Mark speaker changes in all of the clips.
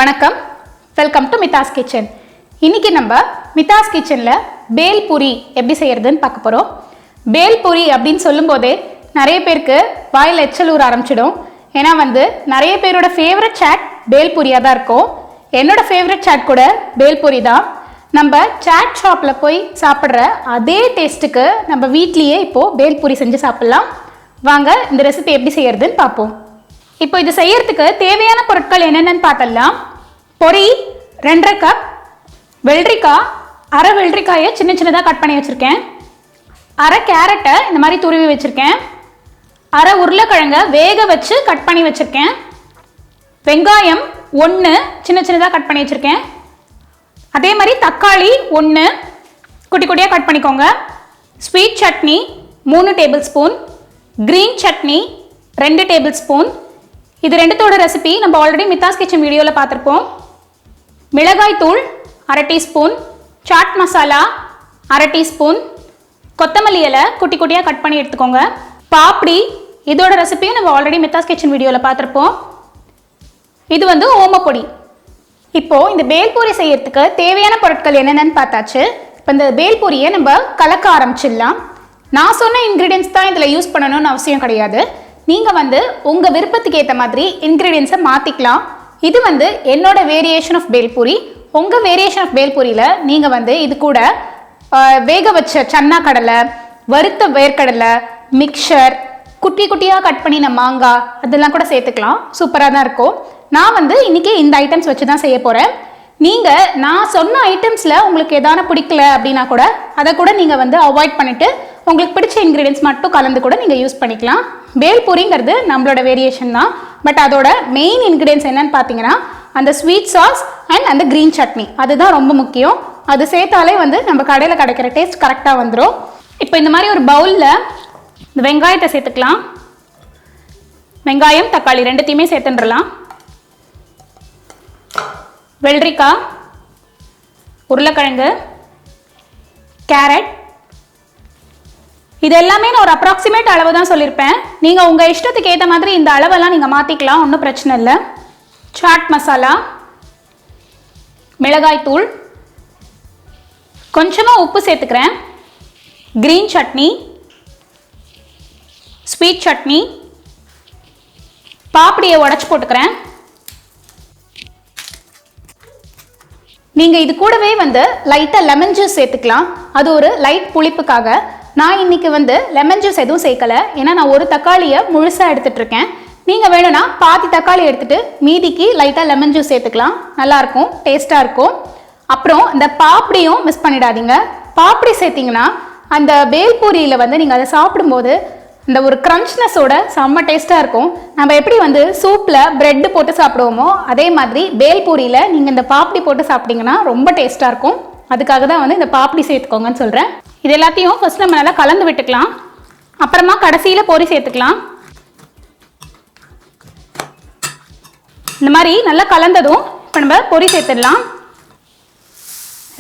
Speaker 1: வணக்கம், welcome to மிதாஸ் kitchen. இன்னைக்கு நம்ம மிதாஸ் கிச்சனில் பேல் பூரி எப்படி செய்யறதுன்னு பார்க்க போகிறோம். பேல் பூரி அப்படின்னு சொல்லும்போதே நிறைய பேருக்கு வாயில் எச்சல் ஊற ஆரம்பிச்சிடும். ஏன்னா நிறைய பேரோட ஃபேவரட் சாட் பேல் பூரியாக தான் இருக்கும். என்னோட ஃபேவரட் சாட் கூட பேல் பூரி தான். நம்ம சாட் ஷாப்பில் போய் சாப்பிட்ற அதே டேஸ்ட்டுக்கு நம்ம வீட்லேயே இப்போது பேல் பூரி செஞ்சு சாப்பிட்லாம். வாங்க இந்த ரெசிபி எப்படி செய்யறதுன்னு பார்ப்போம். இப்போ இது செய்யறதுக்கு தேவையான பொருட்கள் என்னென்னு பார்த்தலாம். பொரி 2.5 கப், வெள்ளரிக்காய் அரை வெள்ளரிக்காயை சின்ன சின்னதாக கட் பண்ணி வச்சுருக்கேன், அரை கேரட்டை இந்த மாதிரி துருவி வச்சுருக்கேன், அரை உருளைக்கிழங்கை வேக வச்சு கட் பண்ணி வச்சுருக்கேன், வெங்காயம் 1 சின்ன சின்னதாக கட் பண்ணி வச்சுருக்கேன், அதே மாதிரி தக்காளி 1 குட்டி குட்டியாக கட் பண்ணிக்கோங்க, sweet chutney 3 table spoon, green chutney 2 table spoon. இது ரெண்டுத்தோட ரெசிபி நம்ம ஆல்ரெடி மித்தாஸ் கிச்சன் வீடியோவில் பார்த்துருப்போம். மிளகாய் தூள் அரை டீஸ்பூன், சாட் மசாலா அரை டீஸ்பூன், கொத்தமல்லி இலை குட்டி குட்டியாக கட் பண்ணி எடுத்துக்கோங்க. பாப்டி, இதோட ரெசிபியும் நம்ம ஆல்ரெடி மித்தாஸ் கிச்சன் வீடியோவில் பார்த்துருப்போம். இது ஓமப்பொடி. இப்போது இந்த பேல் பூரி செய்யறதுக்கு தேவையான பொருட்கள் என்னென்னு பார்த்தாச்சு. இப்போ இந்த பேல் பூரியை நம்ம கலக்க ஆரம்பிச்சிடலாம். நான் சொன்ன இன்க்ரீடியன்ஸ் தான் இதில் யூஸ் பண்ணணும்னு அவசியம் கிடையாது. நீங்கள் உங்கள் விருப்பத்துக்கு ஏற்ற மாதிரி இன்க்ரீடியன்ஸை மாற்றிக்கலாம். இது என்னோட வேரியேஷன் ஆஃப் பேல் பூரி. உங்கள் வேரியேஷன் ஆஃப் பேல் பூரியில் நீங்கள் இது கூட வேக வச்ச சன்னா கடலை, வறுத்த வேர்க்கடலை, மிக்சர், குட்டி குட்டியாக கட் பண்ணின மாங்காய் அதெல்லாம் கூட சேர்த்துக்கலாம். சூப்பராக தான் இருக்கும். நான் இன்றைக்கி இந்த ஐட்டம்ஸ் வச்சு தான் செய்ய போகிறேன். நீங்கள் நான் சொன்ன ஐட்டம்ஸில் உங்களுக்கு எதான பிடிக்கல அப்படின்னா கூட அதை கூட நீங்கள் அவாய்ட் பண்ணிவிட்டு உங்களுக்கு பிடிச்ச இன்க்ரீடியன்ஸ் மட்டும் கலந்து கூட நீங்கள் யூஸ் பண்ணிக்கலாம். பேல் பூரிங்கிறது நம்மளோட வேரியேஷன் தான். பட் அதோட மெயின் இன்க்ரீடியன்ஸ் என்னன்னு பார்த்தீங்கன்னா அந்த ஸ்வீட் சாஸ் அண்ட் அந்த க்ரீன் சட்னி, அதுதான் ரொம்ப முக்கியம். அது சேர்த்தாலே நம்ம கடையில் கிடைக்கிற டேஸ்ட் கரெக்டாக வந்துடும். இப்போ இந்த மாதிரி ஒரு பவுலில் இந்த வெங்காயத்தை சேர்த்துக்கலாம். வெங்காயம் தக்காளி ரெண்டுத்தையுமே சேர்த்துன்றலாம். வெள்ளரிக்காய், உருளைக்கிழங்கு, கேரட், இது எல்லாமே நான் ஒரு அப்ராக்சிமேட் அளவு தான் சொல்லியிருப்பேன். நீங்கள் உங்கள் இஷ்டத்துக்கு ஏற்ற மாதிரி இந்த அளவெல்லாம் நீங்கள் மாற்றிக்கலாம், ஒன்றும் பிரச்சனை இல்லை. சாட் மசாலா, மிளகாய் தூள், கொஞ்சமாக உப்பு சேர்த்துக்கிறேன், கிரீன் சட்னி, ஸ்வீட் சட்னி, பாப்படியை உடச்சி போட்டுக்கிறேன். நீங்கள் இது கூடவே லைட்டாக லெமன் ஜூஸ் சேர்த்துக்கலாம். அது ஒரு லைட் புளிப்புக்காக. நான் இன்னைக்கு லெமன் ஜூஸ் எதுவும் சேர்க்கலை. ஏன்னா நான் ஒரு தக்காளியை முழுசாக எடுத்துகிட்டு இருக்கேன். நீங்கள் வேணும்னா பாதி தக்காளி எடுத்துகிட்டு மீதிக்கு லைட்டாக லெமன் ஜூஸ் சேர்த்துக்கலாம். நல்லாயிருக்கும், டேஸ்ட்டாக இருக்கும். அப்புறம் இந்த பாப்படியும் மிஸ் பண்ணிடாதீங்க. பாப்படி சேர்த்திங்கன்னா அந்த பேல் பூரியில் நீங்கள் அதை சாப்பிடும்போது இந்த ஒரு க்ரன்ச்னஸோட செம்ம டேஸ்ட்டாக இருக்கும். நம்ம எப்படி சூப்பில் ப்ரெட்டு போட்டு சாப்பிடுவோமோ அதே மாதிரி பேல் பூரியில் நீங்கள் இந்த பாப்படி போட்டு சாப்பிட்டீங்கன்னா ரொம்ப டேஸ்ட்டாக இருக்கும். அதுக்காக தான் இந்த பாப்படி சேர்த்துக்கோங்கன்னு சொல்கிறேன். இது எல்லாத்தையும் ஃபர்ஸ்ட் நம்ம நல்லா கலந்து விட்டுக்கலாம். அப்புறமா கடைசியில் பொரி சேர்த்துக்கலாம். இந்த மாதிரி நல்லா கலந்ததும் இப்போ நம்ம பொரி சேர்த்துடலாம்.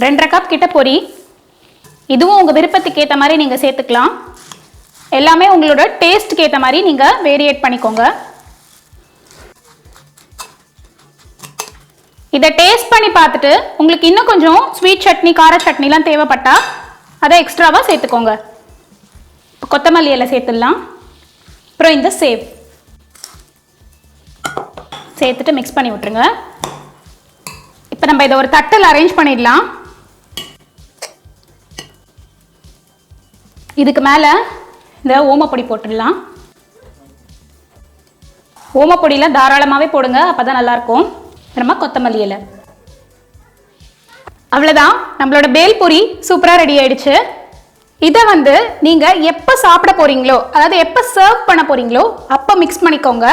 Speaker 1: 2.5 கப் கிட்ட பொரி. இதுவும் உங்கள் விருப்பத்துக்கு ஏற்ற மாதிரி நீங்கள் சேர்த்துக்கலாம். எல்லாமே உங்களோட டேஸ்ட்டுக்கு ஏற்ற மாதிரி நீங்கள் வேரியேட் பண்ணிக்கோங்க. இதை டேஸ்ட் பண்ணி பார்த்துட்டு உங்களுக்கு இன்னும் கொஞ்சம் ஸ்வீட் சட்னி, கார சட்னிலாம் தேவைப்பட்டா அதை எக்ஸ்ட்ராவாக சேர்த்துக்கோங்க. கொத்தமல்லி இலை சேர்த்துடலாம். அப்புறம் இந்த சேவ் சேர்த்துட்டு மிக்ஸ் பண்ணி விட்டுருங்க. இப்போ நம்ம இதை ஒரு தட்டில் அரேஞ்ச் பண்ணிடலாம். இதுக்கு மேலே இந்த ஓமப்பொடி போட்டுடலாம். ஓமப்பொடியில் தாராளமாகவே போடுங்க, அப்போ தான் நல்லாயிருக்கும். அப்புறமா கொத்தமல்லி இலை. அவ்வளோதான், நம்மளோட பேல் பூரி சூப்பராக ரெடி ஆயிடுச்சு. இதை நீங்கள் எப்போ சாப்பிட போகிறீங்களோ, அதாவது எப்போ சர்வ் பண்ண போகிறீங்களோ அப்போ மிக்ஸ் பண்ணிக்கோங்க.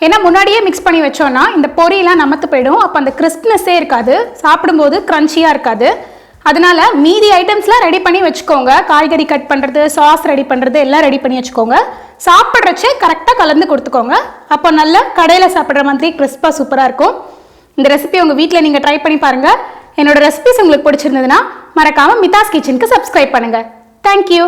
Speaker 1: ஏன்னா முன்னாடியே மிக்ஸ் பண்ணி வச்சோன்னா இந்த பொரியெல்லாம் நமத்து போயிடும். அப்போ அந்த கிறிஸ்ப்னஸே இருக்காது, சாப்பிடும்போது க்ரன்ச்சியாக இருக்காது. அதனால மீதி ஐட்டம்ஸ்லாம் ரெடி பண்ணி வச்சுக்கோங்க. காய்கறி கட் பண்ணுறது, சாஸ் ரெடி பண்ணுறது எல்லாம் ரெடி பண்ணி வச்சுக்கோங்க. சாப்பிட்றச்சே கரெக்டாக கலந்து கொடுத்துக்கோங்க. அப்போ நல்லா கடையில் சாப்பிட்ற மாதிரி கிறிஸ்பாக சூப்பராக இருக்கும். இந்த ரெசிபி உங்கள் வீட்டில் நீங்கள் ட்ரை பண்ணி பாருங்கள். என்னோட ரெசிபிஸ் உங்களுக்கு பிடிச்சிருந்ததுன்னா மறக்காமல் மித்தாஸ் கிச்சனுக்கு சப்ஸ்கிரைப் பண்ணுங்கள். தேங்க்யூ.